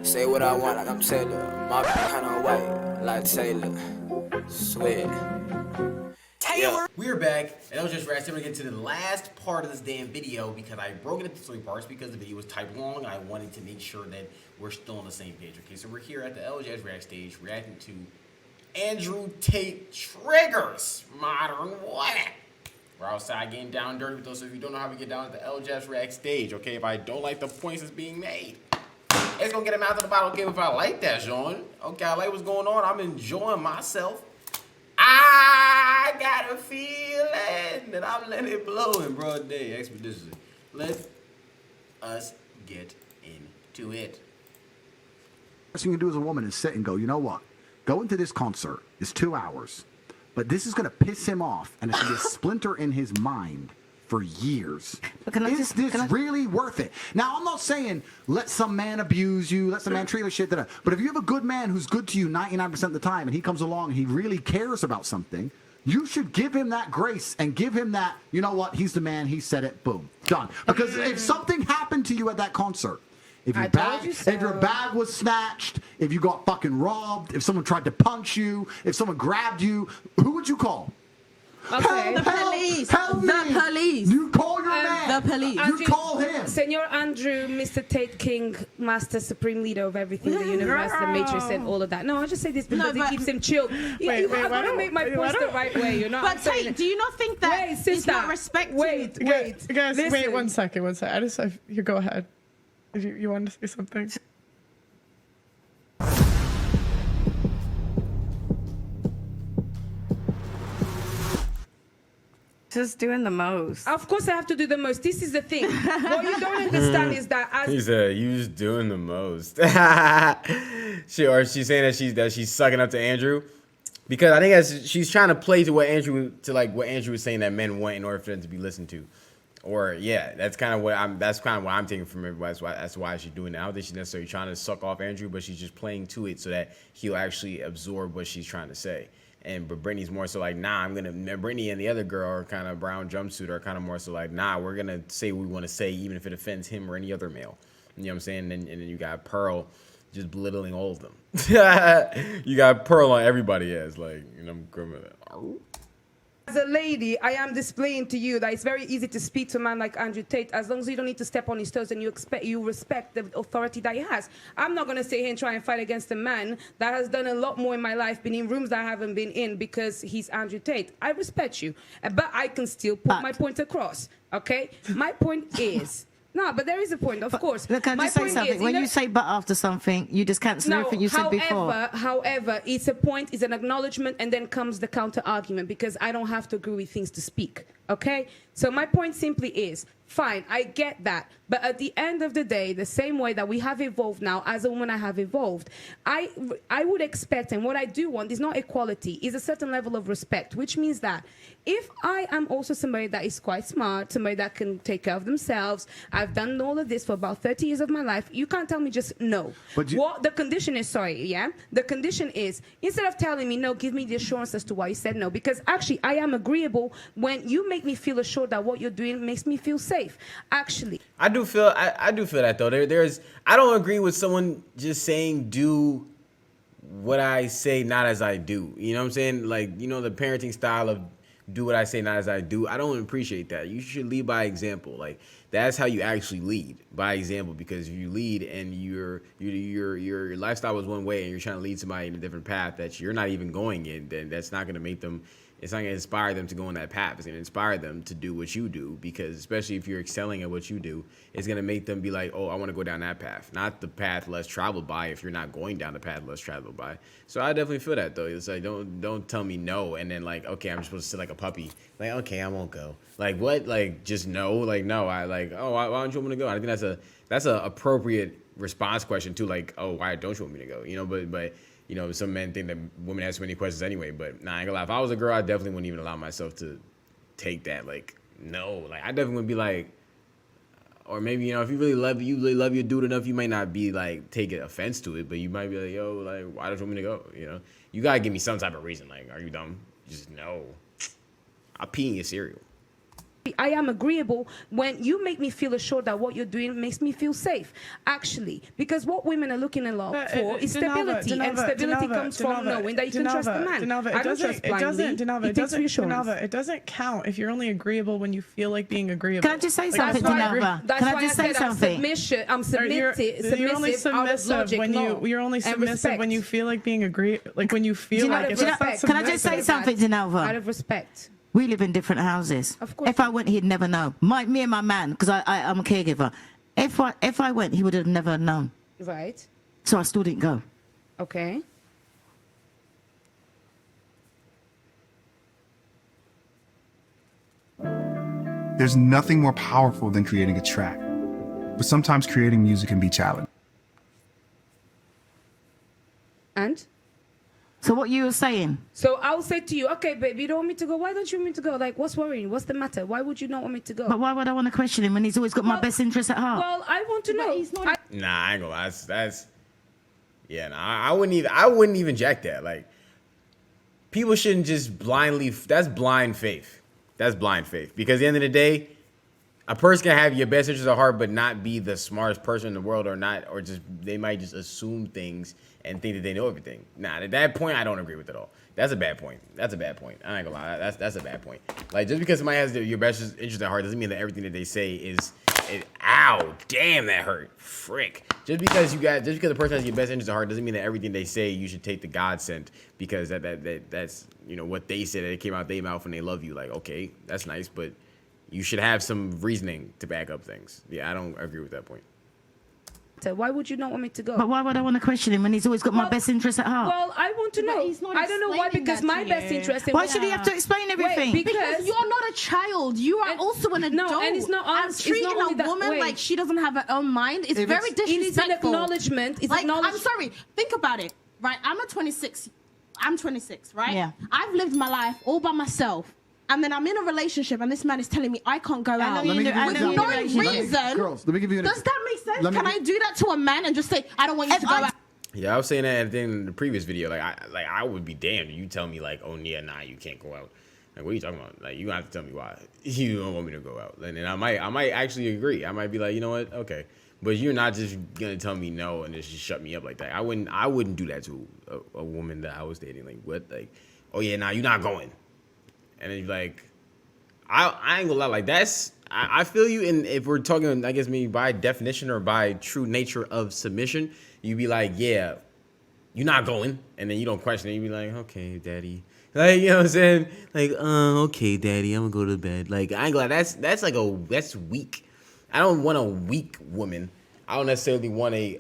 Say what I want, like I'm Taylor. My kind of white, like Taylor. Swear. Taylor. We're back, and I was just resting. We're gonna get to the last part of this damn video because I broke it into 3 parts because the video was typed long. I wanted to make sure that we're still on the same page. Okay, so we're here at the Elajas React stage reacting to Andrew Tate triggers modern what? We're outside getting down dirty with those. So if you don't know how we get down at the Elajas React stage, okay, if I don't like the points that's being made, it's gonna get him out of the bottle. Okay, if I like that, Sean. Okay, I like what's going on. I'm enjoying myself. I got a feeling that I'm letting it blow in broad day expeditiously. Let us get into it. First thing you can do as a woman is sit and go, you know what? Go into this concert. It's 2 hours. But this is going to piss him off, and it's going to be a splinter in his mind for years. Is this really worth it? Now, I'm not saying let some man abuse you, let some man treat you like shit, but if you have a good man who's good to you 99% of the time, and he comes along and he really cares about something, you should give him that grace and give him that, you know what, he's the man, he said it, boom, done. Because if something happened to you at that concert, if your bag was snatched, if you got fucking robbed, if someone tried to punch you, if someone grabbed you, who would you call? Okay. The police. The police. You call your man. The police. You call him. Senor Andrew, Mr. Tate King, Master Supreme Leader of everything, the universe, the Matrix, and all of that. No, I just say this because it keeps him chilled. I want to make my points the right way, you know. But Tate, do you not think that it's not respected? Wait, guys, listen. wait 1 second. I just, you go ahead. If you wanted to say something. Just doing the most. Of course, I have to do the most. This is the thing. What you don't understand is that as He said, "You just doing the most." She's saying that she's sucking up to Andrew, because I think she's trying to play to what Andrew was saying that men want in order for them to be listened to. Or yeah, that's kind of what I'm taking from everybody. That's why she's doing that. I don't think she's necessarily trying to suck off Andrew, but she's just playing to it so that he'll actually absorb what she's trying to say. But Brittany's more so like, nah, Brittany and the other girl are kind of brown jumpsuit are kind of more so like, nah, we're gonna say what we want to say, even if it offends him or any other male. You know what I'm saying? And then you got Pearl just belittling all of them. You got Pearl on everybody as like, you know, a lady, I am displaying to you that it's very easy to speak to a man like Andrew Tate as long as you don't need to step on his toes and you respect the authority that he has. I'm not going to sit here and try and fight against a man that has done a lot more in my life, been in rooms that I haven't been in because he's Andrew Tate. I respect you, but I can still put my point across, okay? My point is... No, but there is a point, of course. Look, can I just say something? When you say but after something, you just cancel everything you said before. However, it's a point, it's an acknowledgement, and then comes the counter argument because I don't have to agree with things to speak, okay? So my point simply is, fine, I get that. But at the end of the day, the same way that we have evolved now, as a woman I have evolved, I would expect, and what I do want is not equality, is a certain level of respect, which means that if I am also somebody that is quite smart, somebody that can take care of themselves, I've done all of this for about 30 years of my life, you can't tell me just no. What the condition is, the condition is, instead of telling me no, give me the assurance as to why you said no, because actually I am agreeable when you make me feel assured that what you're doing makes me feel safe. Actually, I do feel that though. I don't agree with someone just saying do what I say, not as I do. You know what I'm saying? Like, you know, the parenting style of do what I say, not as I do. I don't appreciate that. You should lead by example. Like, that's how you actually lead, by example. Because if you lead and your lifestyle was one way and you're trying to lead somebody in a different path that you're not even going in, then that's not going to make them. It's not going to inspire them to go on that path. It's going to inspire them to do what you do, because especially if you're excelling at what you do, it's going to make them be like, oh, I want to go down that path, not the path less traveled by if you're not going down the path less traveled by. So I definitely feel that, though. It's like, don't tell me no and then like, okay, I'm supposed to sit like a puppy. Like, okay, I won't go. Like, what? Like, just no? Like, no. I like, oh, why don't you want me to go? I think that's a appropriate response question too. Like, oh, why don't you want me to go? You know, but you know, some men think that women ask so many questions anyway, but nah, I ain't gonna lie. If I was a girl, I definitely wouldn't even allow myself to take that. Like, no. Like, I definitely would be like, or maybe, you know, if you really love your dude enough, you might not be like taking offense to it, but you might be like, yo, like, why don't you want me to go? You know, you gotta give me some type of reason. Like, are you dumb? Just no. I'll pee in your cereal. I am agreeable when you make me feel assured that what you're doing makes me feel safe, actually. Because what women are looking a lot for is stability. And stability comes from knowing that you can trust a man. I don't trust blindly. It doesn't count if you're only agreeable when you feel like being agreeable. Can I just say something, Denova? That's why I said I'm submissive You're only submissive you're only submissive when you feel like being when you feel like it's not submissive. Can I just say something, Denova? Out of respect. We live in different houses. Of course. If I went, he'd never know. Me and my man, because I'm a caregiver. If I went, he would have never known. Right. So I still didn't go. Okay. There's nothing more powerful than creating a track, but sometimes creating music can be challenging. And? So what you were saying? So I'll say to you, okay, babe, you don't want me to go. Why don't you want me to go? Like, what's worrying? What's the matter? Why would you not want me to go? But why would I want to question him when he's always got my best interest at heart? Well, I want to know. Nah, I ain't gonna lie. I wouldn't even jack that. Like, people shouldn't just blindly. That's blind faith. That's blind faith. Because at the end of the day, a person can have your best interest at heart, but not be the smartest person in the world, or just they might just assume things and think that they know everything. Nah, at that point, I don't agree with it all. That's a bad point. I ain't gonna lie. That's a bad point. Like, just because somebody has your best interest at heart doesn't mean that everything that they say is. Ow, damn, that hurt. Frick. Just because the person has your best interest at heart doesn't mean that everything they say you should take the God sent, because that's what they said, that it came out their mouth and they love you. Like, okay, that's nice, but you should have some reasoning to back up things. Yeah, I don't agree with that point. Why would you not want me to go? But why would I want to question him when he's always got my best interest at heart? Well, I want to know. I don't know why, because my best interest. Why should he have to explain everything? Wait, because you're not a child. You are also an adult. No, and it's not us. Treating a woman like she doesn't have her own mind is very disrespectful. It is an acknowledgement. I'm sorry. Think about it. Right? I'm 26, right? Yeah. I've lived my life all by myself. And then I'm in a relationship, and this man is telling me I can't go out with no reason. Girls, let me give you an Does that make sense? Can I do that to a man and just say I don't want you to go out? Yeah, I was saying that in the previous video. I would be damned if you tell me like, oh yeah, nah, you can't go out. Like, what are you talking about? Like, you don't have to tell me why you don't want me to go out. And then I might actually agree. I might be like, you know what? Okay, but you're not just gonna tell me no and just shut me up like that. I wouldn't do that to a woman that I was dating. Like, what? Like, oh yeah, nah, you're not going. And then you're like, I ain't gonna lie, like that's, I feel you. And if we're talking, I guess maybe by definition or by true nature of submission, you'd be like, yeah, you're not going. And then you don't question it. You'd be like, okay, daddy. Like, you know what I'm saying? Like, okay, daddy, I'm gonna go to bed. Like, I ain't gonna lie, that's weak. I don't want a weak woman. I don't necessarily want a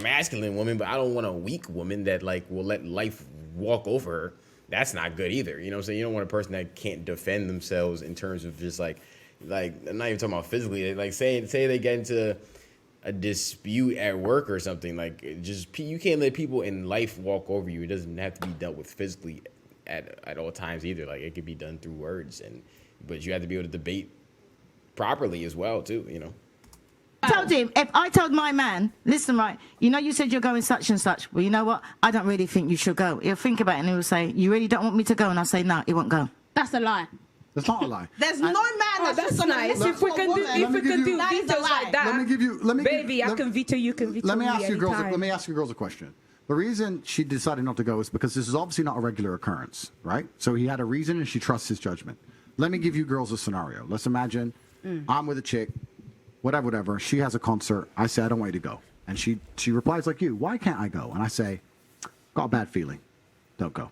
masculine woman, but I don't want a weak woman that like will let life walk over her. That's not good either. You know what I'm saying? You don't want a person that can't defend themselves in terms of just like I'm not even talking about physically. Like say they get into a dispute at work or something. Like you can't let people in life walk over you. It doesn't have to be dealt with physically at all times either. Like it could be done through words, but you have to be able to debate properly as well too. You know. I told him, if I told my man, listen, right, you said you're going such and such. Well, you know what? I don't really think you should go. He'll think about it and he'll say, you really don't want me to go? And I'll say, no, he won't go. That's a lie. That's not a lie. There's no man that's nice. If we can do vetoes like that, I can veto, you can veto. Let me ask you girls a question. The reason she decided not to go is because this is obviously not a regular occurrence, right? So he had a reason and she trusts his judgment. Let me give you girls a scenario. Let's imagine I'm with a chick. Whatever. She has a concert. I say, I don't want you to go. And she replies like you, why can't I go? And I say, got a bad feeling. Don't go.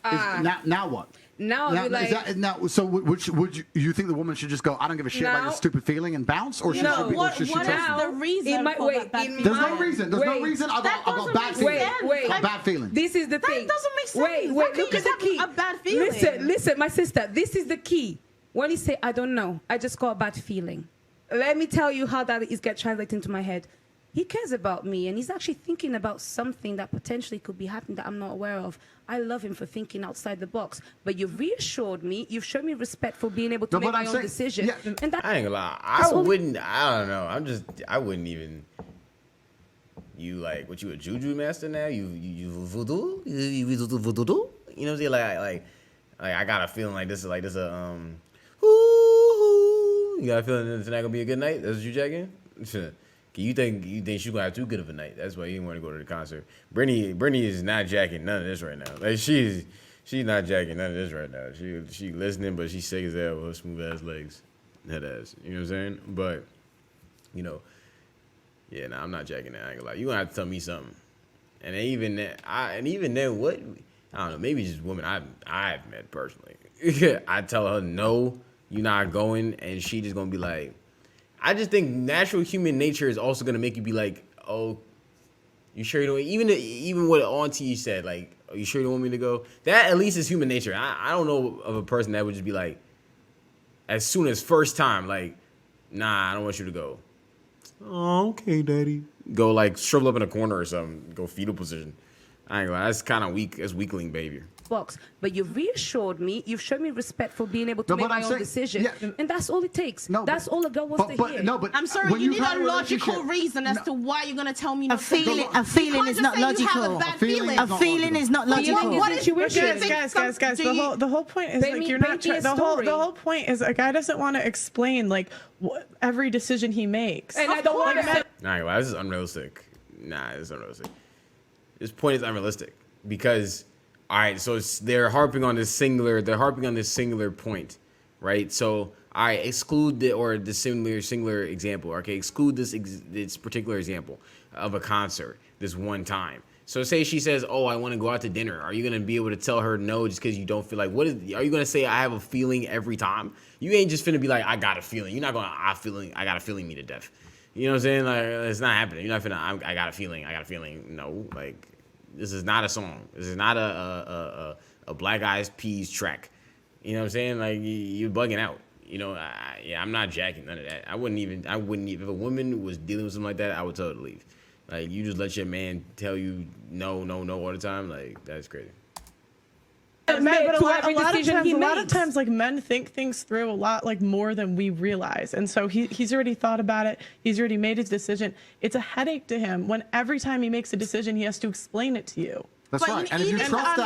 Now what? Now I'll be like... So would you think the woman should just go, I don't give a shit about your stupid feeling and bounce? Or should she trust the reason for that bad feeling? There's no reason. There's no reason. I got bad feeling. Got bad feeling. This is the thing. That doesn't make sense. Wait, look at the key. A bad feeling. Listen, my sister. This is the key. When you say, I don't know, I just got a bad feeling. Let me tell you how that is get translated into my head. He cares about me, and he's actually thinking about something that potentially could be happening that I'm not aware of. I love him for thinking outside the box. But you've reassured me. You've shown me respect for being able to make my own decision. Yeah. And that, I ain't gonna lie. I don't know. I wouldn't even. You like, what, you a juju master now? You voodoo? You voodoo? You know what I'm saying? Like I got a feeling like this is a You got a feeling that tonight gonna be a good night? That's what you checking? You think she's gonna have too good of a night? That's why you didn't want to go to the concert. Brittany is not jacking none of this right now. Like she's not jacking none of this right now. She listening, but she's sick as hell with her smooth ass legs, head ass. You know what I'm saying? But you know, yeah, nah, I'm not jacking that. I ain't gonna lie. You gonna have to tell me something. And even then, what? I don't know. Maybe just women I've met personally. I tell her no, you're not going, and she just gonna be like. I just think natural human nature is also gonna make you be like, oh, you sure you don't? Even what Auntie said, like, are you sure you don't want me to go? That at least is human nature. I don't know of a person that would just be like, as soon as first time, like, nah, I don't want you to go. Oh, okay, daddy. Go like shrivel up in a corner or something. Go fetal position. I ain't gonna lie, that's kind of weak. That's weakling behavior. Box, but you've reassured me. You've shown me respect for being able to make my own decision, and that's all it takes. That's all a girl wants to hear. No, but I'm sorry, you need a logical reason as to why you're going to tell me. A feeling is not logical. A feeling is not logical. What is guys? The whole point is like you're not. The whole point is a guy doesn't want to explain like every decision he makes. And I don't want to. Nah, this is unrealistic. Nah, this is unrealistic. This point is unrealistic because. All right, so they're harping on this singular point, right? So I exclude the singular example. Okay, exclude this particular example of a concert this one time. So say she says, "Oh, I want to go out to dinner." Are you gonna be able to tell her no just because you don't feel like? Are you gonna say I have a feeling every time? You ain't just finna be like I got a feeling. You're not gonna I got a feeling me to death. You know what I'm saying? Like it's not happening. You're not finna. I got a feeling. No, like. This is not a song. This is not a Black Eyed Peas track. You know what I'm saying? Like you're bugging out. You know, I'm not jacking none of that. I wouldn't even. If a woman was dealing with something like that, I would tell her to leave. Like you just let your man tell you no all the time. Like that's crazy. But a lot of times, like men think things through a lot, like more than we realize, and so he's already thought about it. He's already made his decision. It's a headache to him when every time he makes a decision, he has to explain it to you. That's right. And if you trust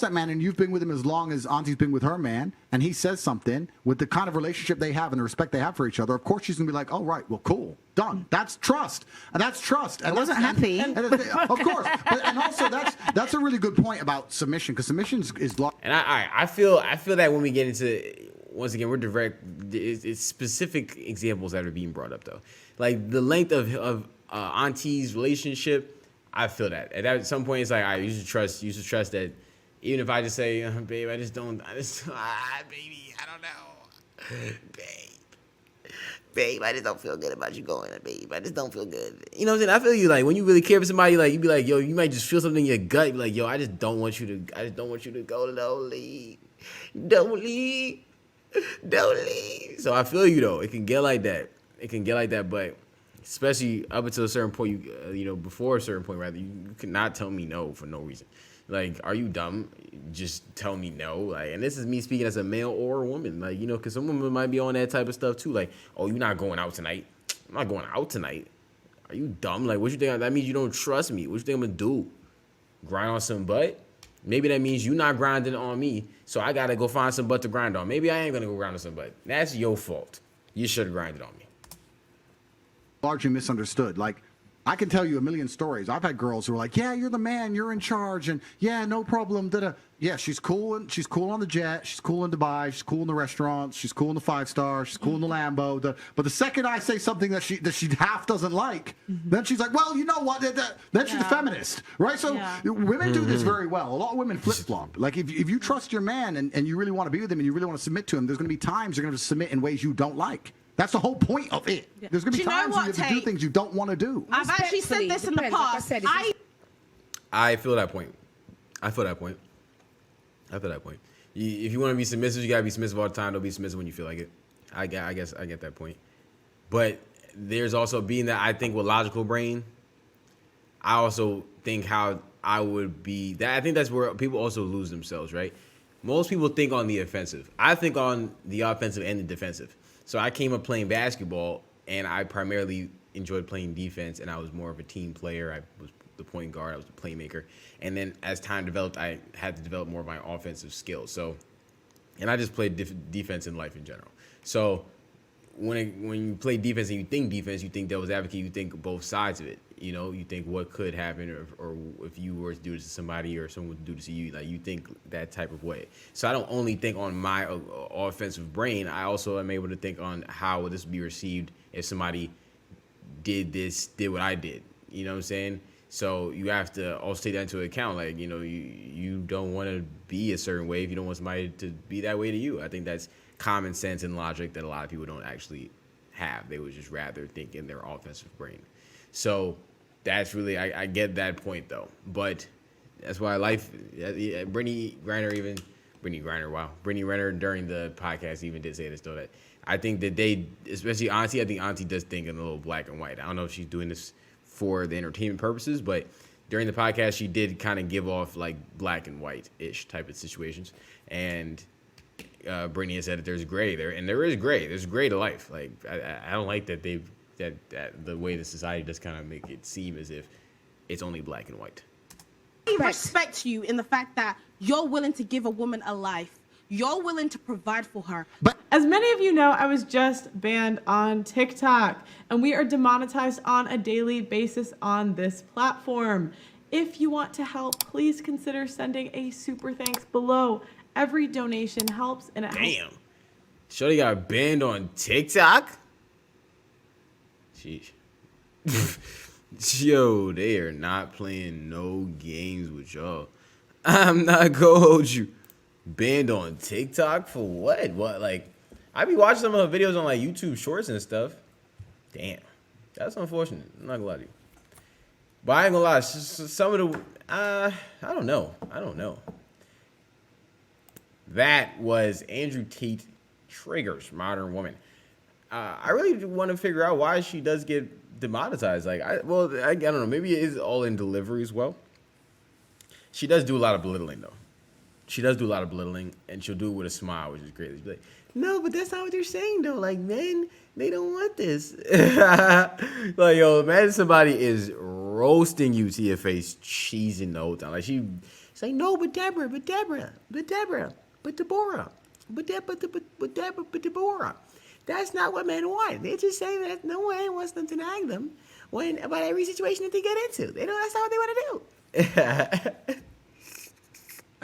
that man, and you've been with him as long as Auntie's been with her man, and he says something with the kind of relationship they have and the respect they have for each other, of course she's gonna be like, "Oh right, well cool, done." That's trust, and that's trust. And I wasn't happy, of course. And also that's a really good point about submission, because submission is. And I feel that when we get into, once again, we're direct. It's specific examples that are being brought up though, like the length of Auntie's relationship. I feel that at some point it's like, all right, you should trust that even if I just say, babe, baby, I don't know, babe, I just don't feel good about you going, babe, I just don't feel good. You know what I'm saying? I feel you, like when you really care for somebody, like you be like, yo, you might just feel something in your gut, you be like, yo, I just don't want you to go, don't leave. So I feel you though, it can get like that, but especially up until a certain point, before a certain point, rather, you cannot tell me no for no reason. Like, are you dumb? Just tell me no. Like, and this is me speaking as a male or a woman. Like, because some women might be on that type of stuff too. Like, oh, you're not going out tonight. I'm not going out tonight. Are you dumb? Like, what you think? That means you don't trust me. What you think I'm gonna do? Grind on some butt? Maybe that means you not grinding on me, so I gotta go find some butt to grind on. Maybe I ain't gonna go grind on some butt. That's your fault. You should have grinded on me. Largely misunderstood. Like, I can tell you a million stories. I've had girls who are like, "Yeah, you're the man, you're in charge, and yeah, no problem." Yeah, she's cool, and she's cool on the jet, she's cool in Dubai, she's cool in the restaurants, she's cool in the 5-star, she's cool in the Lambo. But the second I say something that she half doesn't like, then she's like, "Well, you know what?" Then she's a feminist, right? So women do this very well. A lot of women flip flop. Like if you trust your man and you really want to be with him and you really want to submit to him, there's going to be times you're going to submit in ways you don't like. That's the whole point of it. Yeah. There's going to be times when you have to do things you don't want to do. I've actually said this in the past. I feel that point. If you want to be submissive, you got to be submissive all the time. Don't be submissive when you feel like it. I guess I get that point. But there's also being that I think with logical brain, I also think how I would be. I think that's where people also lose themselves, right? Most people think on the offensive. I think on the offensive and the defensive. So I came up playing basketball, and I primarily enjoyed playing defense, and I was more of a team player. I was the point guard. I was the playmaker. And then as time developed, I had to develop more of my offensive skills. So, and I just played defense in life in general. So when you play defense and you think devil's advocate, you think both sides of it. You know, you think what could happen, or if you were to do this to somebody or someone would do this to you, like you think that type of way. So I don't only think on my offensive brain, I also am able to think on how would this be received if somebody did what I did. You know what I'm saying? So you have to also take that into account. Like, you know, you don't want to be a certain way if you don't want somebody to be that way to you. I think that's common sense and logic that a lot of people don't actually have. They would just rather think in their offensive brain. So that's really, I get that point though. But that's why Brittany Renner during the podcast even did say this though, that I think that they, especially Auntie, I think Auntie does think in a little black and white. I don't know if she's doing this for the entertainment purposes, but during the podcast, she did kind of give off like black and white-ish type of situations. And Brittany has said that there's gray there, and there is gray. There's gray to life. Like I don't like that that the way the society does kind of make it seem as if it's only black and white. I respect you in the fact that you're willing to give a woman a life. You're willing to provide for her. But as many of you know, I was just banned on TikTok, and we are demonetized on a daily basis on this platform. If you want to help, please consider sending a super thanks below. Every donation helps, and it helps. Shorty got banned on TikTok? Sheesh. Yo, they are not playing no games with y'all. I'm not gonna hold you. Banned on TikTok for what? What, like, I be watching some of the videos on like YouTube Shorts and stuff. Damn, that's unfortunate. I'm not gonna lie to you. But I ain't gonna lie, some of the I don't know. That was Andrew Tate triggers Modern Woman. I really want to figure out why she does get demonetized. Like, I don't know. Maybe it is all in delivery as well. She does do a lot of belittling though. She does do a lot of belittling, and she'll do it with a smile, which is great. She'll be like, no, but that's not what they're saying, though. Like, men, they don't want this. Like, yo, imagine somebody is roasting you to your face, cheesing the whole time. Like, she's like, no, but Deborah, but Deborah. That's not what men want. They just say that no one wants them to nag them about every situation that they get into. They know that's not what they want to do.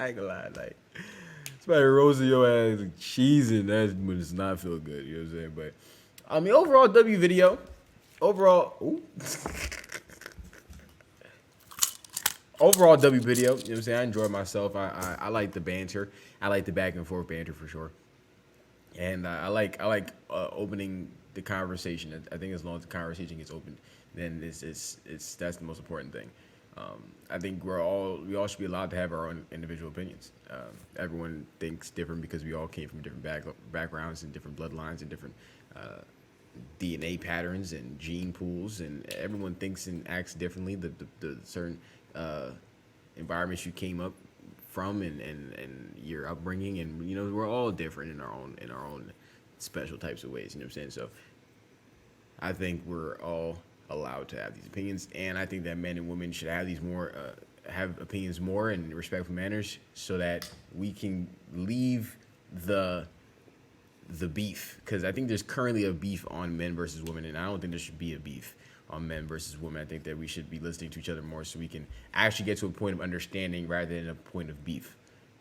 I ain't gonna lie, like, somebody roasting your ass, like, cheesing, that does not feel good, you know what I'm saying? But, I mean, overall W video, overall W video, you know what I'm saying? I enjoyed myself. I like the banter. I like the back and forth banter for sure. And I like opening the conversation. I think as long as the conversation gets opened, then that's the most important thing. I think we all should be allowed to have our own individual opinions. Everyone thinks different because we all came from different backgrounds and different bloodlines and different DNA patterns and gene pools, and everyone thinks and acts differently. The certain environments you came up from and your upbringing, and you know, we're all different in our own special types of ways. You know what I'm saying? So I think we're all allowed to have these opinions, and I think that men and women should have these have opinions more in respectful manners, so that we can leave the beef, because I think there's currently a beef on men versus women, and I don't think there should be a beef on men versus women. I think that we should be listening to each other more so we can actually get to a point of understanding rather than a point of beef.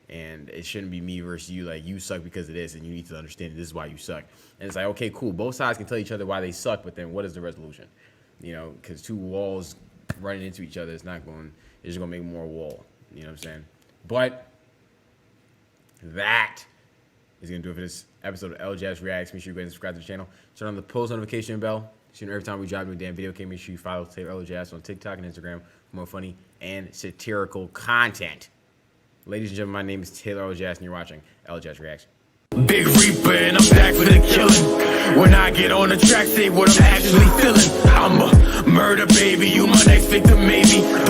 And it shouldn't be me versus you, like, you suck because of this, and you need to understand this is why you suck. And it's like, okay, cool, both sides can tell each other why they suck, but then what is the resolution? You know, because two walls running into each other, it's just going to make more wall. You know what I'm saying? But that is going to do it for this episode of Elajas Reacts. Make sure you go ahead and subscribe to the channel. Turn on the post notification bell. So you know every time we drop a new damn video, make sure you follow Tate Elajas on TikTok and Instagram for more funny and satirical content. Ladies and gentlemen, my name is Tate Elajas, and you're watching Elajas Reacts. Big Reaper, and I'm back for the killing. When I get on the track, say what I'm actually feeling. I'm a murder baby, you my next victim, maybe.